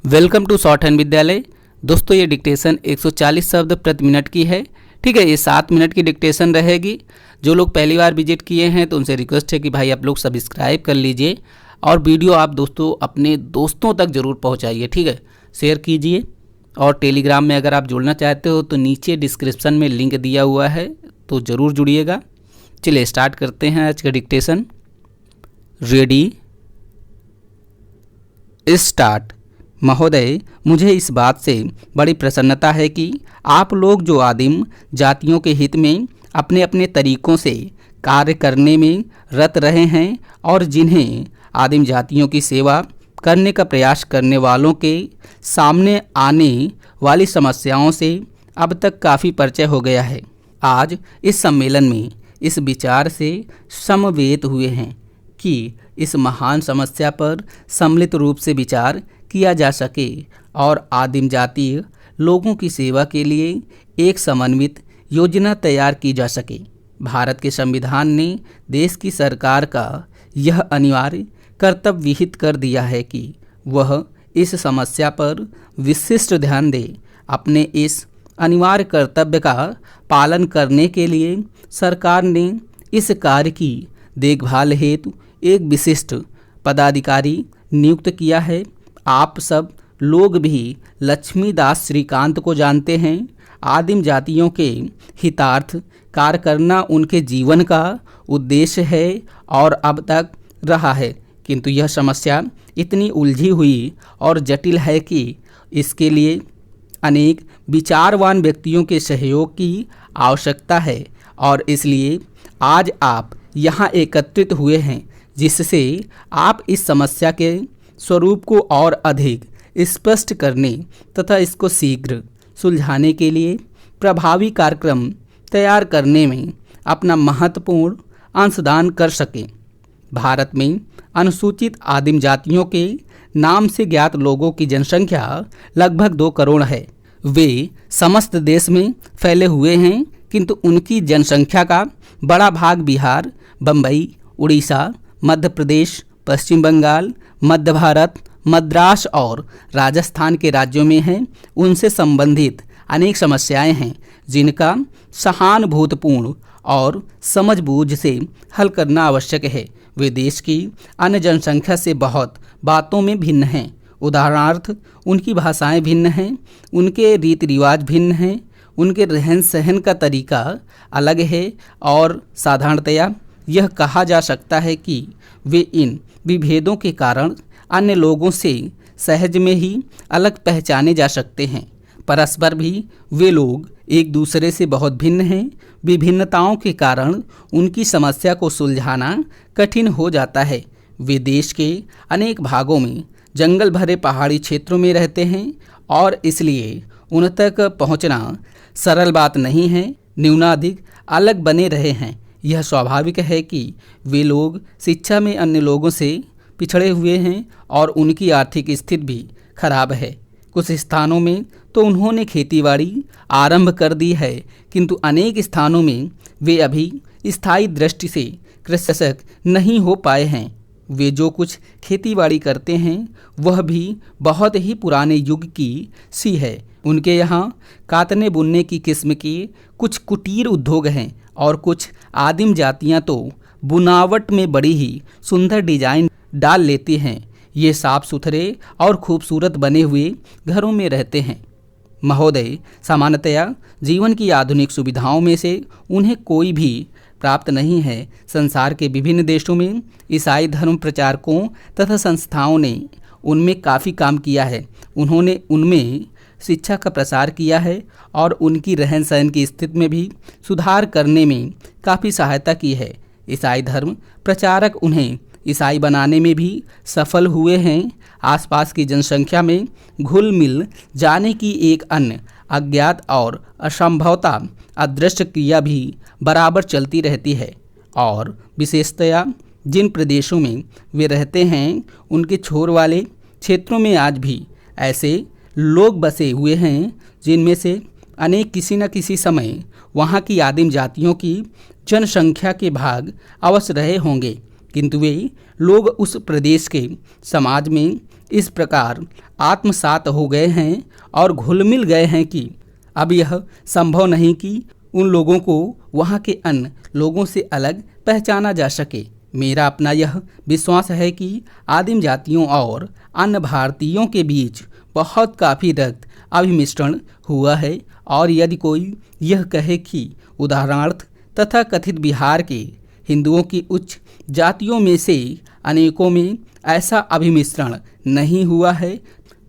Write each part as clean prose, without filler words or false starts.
Welcome to short hand विद्यालय। दोस्तों ये डिक्टेशन 140 शब्द प्रति मिनट की है। ठीक है, ये 7 मिनट की डिक्टेशन रहेगी। जो लोग पहली बार विजिट किए हैं तो उनसे रिक्वेस्ट है कि भाई आप लोग सब्सक्राइब कर लीजिए और वीडियो आप दोस्तों अपने दोस्तों तक ज़रूर पहुंचाइए। ठीक है, शेयर कीजिए। और टेलीग्राम में अगर आप जुड़ना चाहते हो तो नीचे डिस्क्रिप्शन में लिंक दिया हुआ है, तो ज़रूर जुड़िएगा। चलिए स्टार्ट करते हैं आज का डिक्टेशन। Ready start. महोदय, मुझे इस बात से बड़ी प्रसन्नता है कि आप लोग जो आदिम जातियों के हित में अपने अपने तरीक़ों से कार्य करने में रत रहे हैं और जिन्हें आदिम जातियों की सेवा करने का प्रयास करने वालों के सामने आने वाली समस्याओं से अब तक काफ़ी परिचय हो गया है। आज इस सम्मेलन में इस विचार से समवेत हुए हैं कि इस महान समस्या पर सम्मिलित रूप से विचार किया जा सके और आदिम जातीय लोगों की सेवा के लिए एक समन्वित योजना तैयार की जा सके। भारत के संविधान ने देश की सरकार का यह अनिवार्य कर्तव्य विहित कर दिया है कि वह इस समस्या पर विशिष्ट ध्यान दे। अपने इस अनिवार्य कर्तव्य का पालन करने के लिए सरकार ने इस कार्य की देखभाल हेतु एक विशिष्ट पदाधिकारी नियुक्त किया है। आप सब लोग भी लक्ष्मीदास श्रीकांत को जानते हैं। आदिम जातियों के हितार्थ कार्य करना उनके जीवन का उद्देश्य है और अब तक रहा है, किंतु यह समस्या इतनी उलझी हुई और जटिल है कि इसके लिए अनेक विचारवान व्यक्तियों के सहयोग की आवश्यकता है और इसलिए आज आप यहाँ एकत्रित हुए हैं, जिससे आप इस समस्या के स्वरूप को और अधिक स्पष्ट करने तथा इसको शीघ्र सुलझाने के लिए प्रभावी कार्यक्रम तैयार करने में अपना महत्वपूर्ण अंशदान कर सकें। भारत में अनुसूचित आदिम जातियों के नाम से ज्ञात लोगों की जनसंख्या लगभग 2 करोड़ है। वे समस्त देश में फैले हुए हैं, किंतु उनकी जनसंख्या का बड़ा भाग बिहार, बम्बई, उड़ीसा, मध्य प्रदेश, पश्चिम बंगाल, मध्य भारत, मद्रास और राजस्थान के राज्यों में है। उनसे संबंधित अनेक समस्याएं हैं जिनका सहानुभूतिपूर्ण और समझबूझ से हल करना आवश्यक है। वे देश की अन्य जनसंख्या से बहुत बातों में भिन्न हैं। उदाहरणार्थ, उनकी भाषाएं भिन्न हैं, उनके रीति रिवाज भिन्न हैं, उनके रहन सहन का तरीका अलग है और साधारणतया यह कहा जा सकता है कि वे इन विभेदों के कारण अन्य लोगों से सहज में ही अलग पहचाने जा सकते हैं। परस्पर भी वे लोग एक दूसरे से बहुत भिन्न हैं। विभिन्नताओं के कारण उनकी समस्या को सुलझाना कठिन हो जाता है। वे देश के अनेक भागों में जंगल भरे पहाड़ी क्षेत्रों में रहते हैं और इसलिए उन तक पहुंचना सरल बात नहीं है। न्यूनाधिक अलग बने रहे हैं। यह स्वाभाविक है कि वे लोग शिक्षा में अन्य लोगों से पिछड़े हुए हैं और उनकी आर्थिक स्थिति भी खराब है। कुछ स्थानों में तो उन्होंने खेतीबाड़ी आरंभ कर दी है, किंतु अनेक स्थानों में वे अभी स्थायी दृष्टि से कृषक नहीं हो पाए हैं। वे जो कुछ खेतीबाड़ी करते हैं वह भी बहुत ही पुराने युग की सी है। उनके यहाँ कातने बुनने की किस्म के कुछ कुटीर उद्योग हैं और कुछ आदिम जातियाँ तो बुनावट में बड़ी ही सुंदर डिजाइन डाल लेती हैं। ये साफ सुथरे और खूबसूरत बने हुए घरों में रहते हैं। महोदय, सामान्यतया जीवन की आधुनिक सुविधाओं में से उन्हें कोई भी प्राप्त नहीं है। संसार के विभिन्न देशों में ईसाई धर्म प्रचारकों तथा संस्थाओं ने उनमें काफ़ी काम किया है। उन्होंने उनमें शिक्षा का प्रसार किया है और उनकी रहन सहन की स्थिति में भी सुधार करने में काफ़ी सहायता की है। ईसाई धर्म प्रचारक उन्हें ईसाई बनाने में भी सफल हुए हैं। आसपास की जनसंख्या में घुल मिल जाने की एक अन्य अज्ञात और असंभवता अदृश्य क्रिया भी बराबर चलती रहती है और विशेषतया जिन प्रदेशों में वे रहते हैं उनके छोर वाले क्षेत्रों में आज भी ऐसे लोग बसे हुए हैं जिनमें से अनेक किसी न किसी समय वहाँ की आदिम जातियों की जनसंख्या के भाग अवश्य रहे होंगे, किंतु वे लोग उस प्रदेश के समाज में इस प्रकार आत्मसात हो गए हैं और घुल मिल गए हैं कि अब यह संभव नहीं कि उन लोगों को वहाँ के अन्य लोगों से अलग पहचाना जा सके। मेरा अपना यह विश्वास है कि आदिम जातियों और अन्य भारतीयों के बीच बहुत काफ़ी रक्त अभिमिश्रण हुआ है, और यदि कोई यह कहे कि उदाहरणार्थ तथा कथित बिहार के हिंदुओं की उच्च जातियों में से अनेकों में ऐसा अभिमिश्रण नहीं हुआ है,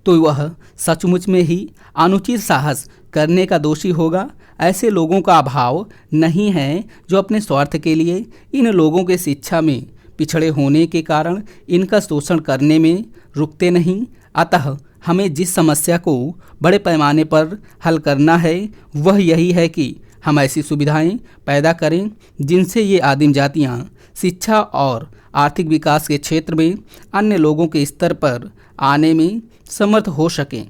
तो वह सचमुच में ही अनुचित साहस करने का दोषी होगा। ऐसे लोगों का अभाव नहीं है जो अपने स्वार्थ के लिए इन लोगों के शिक्षा में पिछड़े होने के कारण इनका शोषण करने में रुकते नहीं। अतः हमें जिस समस्या को बड़े पैमाने पर हल करना है वह यही है कि हम ऐसी सुविधाएं पैदा करें जिनसे ये आदिम जातियां शिक्षा और आर्थिक विकास के क्षेत्र में अन्य लोगों के स्तर पर आने में समर्थ हो सकें।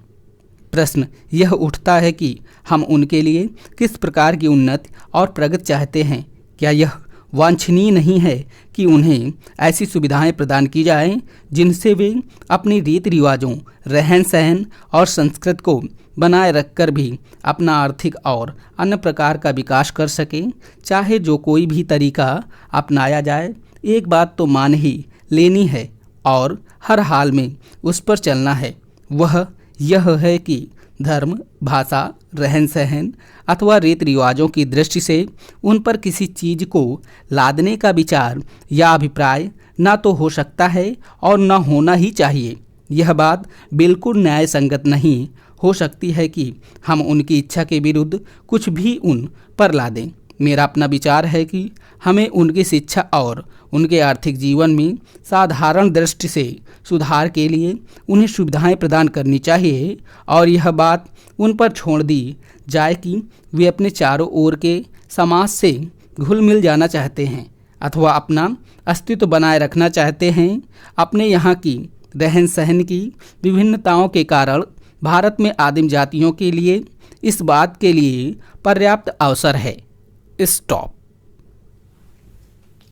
प्रश्न यह उठता है कि हम उनके लिए किस प्रकार की उन्नति और प्रगति चाहते हैं। क्या यह वांछनीय नहीं है कि उन्हें ऐसी सुविधाएं प्रदान की जाएं जिनसे वे अपनी रीति रिवाजों, रहन सहन और संस्कृति को बनाए रखकर भी अपना आर्थिक और अन्य प्रकार का विकास कर सकें। चाहे जो कोई भी तरीका अपनाया जाए, एक बात तो मान ही लेनी है और हर हाल में उस पर चलना है। वह यह है कि धर्म, भाषा, रहन सहन अथवा रीति रिवाजों की दृष्टि से उन पर किसी चीज़ को लादने का विचार या अभिप्राय ना तो हो सकता है और न होना ही चाहिए। यह बात बिल्कुल न्याय संगत नहीं हो सकती है कि हम उनकी इच्छा के विरुद्ध कुछ भी उन पर लादें। मेरा अपना विचार है कि हमें उनकी शिक्षा और उनके आर्थिक जीवन में साधारण दृष्टि से सुधार के लिए उन्हें सुविधाएं प्रदान करनी चाहिए, और यह बात उन पर छोड़ दी जाए कि वे अपने चारों ओर के समाज से घुल मिल जाना चाहते हैं अथवा अपना अस्तित्व बनाए रखना चाहते हैं। अपने यहाँ की रहन सहन की विभिन्नताओं के कारण भारत में आदिम जातियों के लिए इस बात के लिए पर्याप्त अवसर है। स्टॉप।